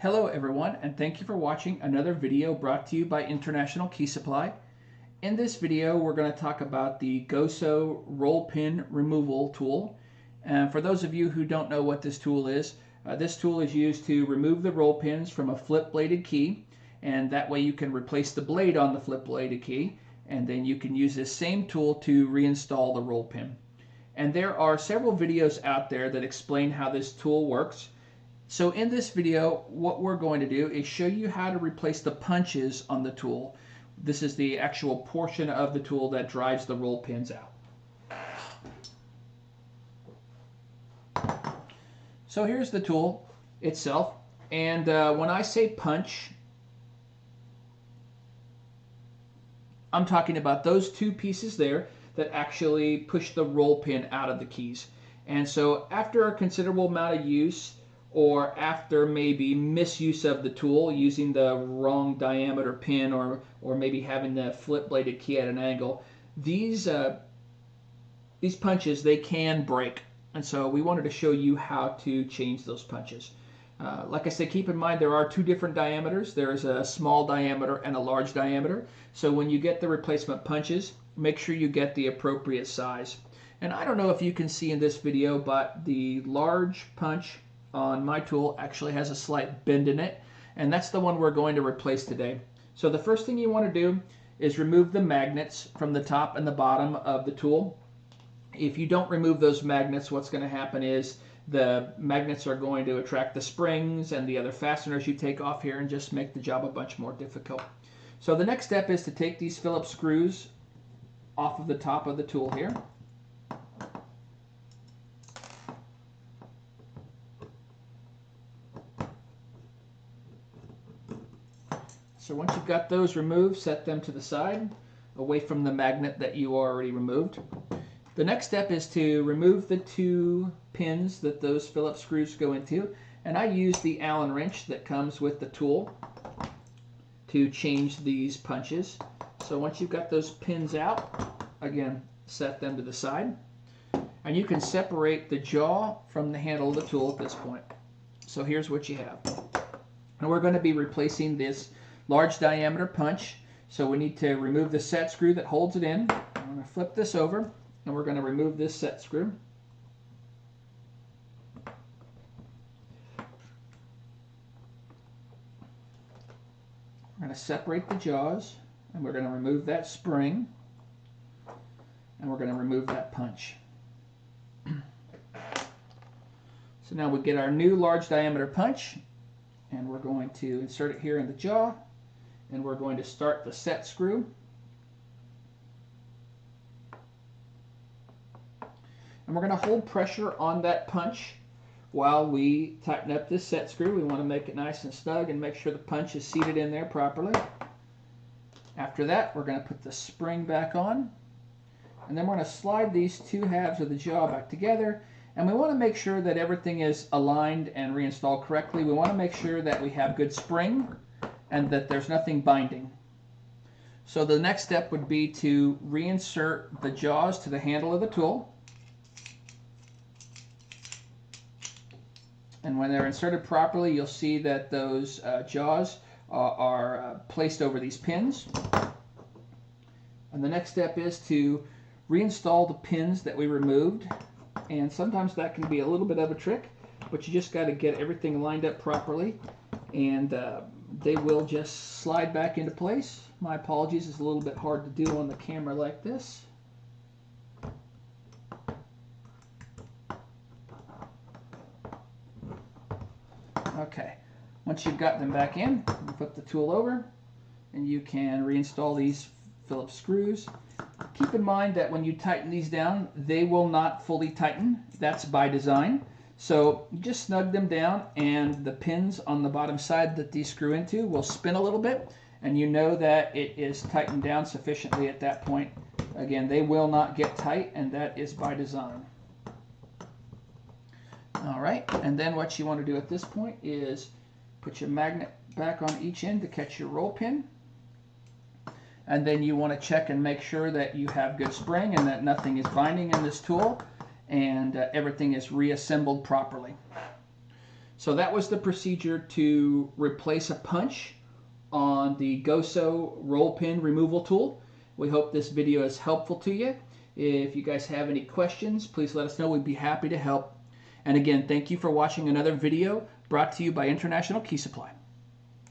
Hello everyone, and thank you for watching another video brought to you by International Key Supply. In this video we're going to talk about the GOSO Roll Pin removal tool. And for those of you who don't know what this tool is used to remove the roll pins from a flip bladed key, and that way you can replace the blade on the flip bladed key, and then you can use this same tool to reinstall the roll pin. And there are several videos out there that explain how this tool works. So in this video, what we're going to do is show you how to replace the punches on the tool. This is the actual portion of the tool that drives the roll pins out. So here's the tool itself, and when I say punch, I'm talking about those two pieces there that actually push the roll pin out of the keys. And so after a considerable amount of use, or after maybe misuse of the tool, using the wrong diameter pin, or maybe having the flip bladed key at an angle, these punches, they can break. And so we wanted to show you how to change those punches. Like I said, keep in mind there are two different diameters. There is a small diameter and a large diameter. So when you get the replacement punches, make sure you get the appropriate size. And I don't know if you can see in this video, but the large punch on my tool actually has a slight bend in it, and that's the one we're going to replace today. So the first thing you want to do is remove the magnets from the top and the bottom of the tool. If you don't remove those magnets, what's going to happen is the magnets are going to attract the springs and the other fasteners you take off here and just make the job a bunch more difficult. So the next step is to take these Phillips screws off of the top of the tool here. So once you've got those removed, set them to the side, away from the magnet that you already removed. The next step is to remove the two pins that those Phillips screws go into, and I use the Allen wrench that comes with the tool to change these punches. So once you've got those pins out, again, set them to the side, and you can separate the jaw from the handle of the tool at this point. So here's what you have. And we're going to be replacing this large diameter punch, so we need to remove the set screw that holds it in. I'm going to flip this over, and we're going to remove this set screw. We're going to separate the jaws, and we're going to remove that spring, and we're going to remove that punch. So now we get our new large diameter punch, and we're going to insert it here in the jaw, and we're going to start the set screw. And we're going to hold pressure on that punch while we tighten up this set screw. We want to make it nice and snug and make sure the punch is seated in there properly. After that, we're going to put the spring back on, and then we're going to slide these two halves of the jaw back together, and we want to make sure that everything is aligned and reinstalled correctly. We want to make sure that we have good spring and that there's nothing binding. So the next step would be to reinsert the jaws to the handle of the tool. And when they're inserted properly, you'll see that those jaws are placed over these pins. And the next step is to reinstall the pins that we removed. And sometimes that can be a little bit of a trick, but you just got to get everything lined up properly, and they will just slide back into place. My apologies, it's a little bit hard to do on the camera like this. Okay, once you've got them back in, you flip the tool over, and you can reinstall these Phillips screws. Keep in mind that when you tighten these down, they will not fully tighten. That's by design. So you just snug them down, and the pins on the bottom side that these screw into will spin a little bit, and you know that it is tightened down sufficiently at that point. Again, they will not get tight, and that is by design. All right, and then what you want to do at this point is put your magnet back on each end to catch your roll pin. And then you want to check and make sure that you have good spring and that nothing is binding in this tool, and everything is reassembled properly. So that was the procedure to replace a punch on the GOSO Roll Pin removal tool. We hope this video is helpful to you. If you guys have any questions, please let us know. We'd be happy to help. And again, thank you for watching another video brought to you by International Key Supply.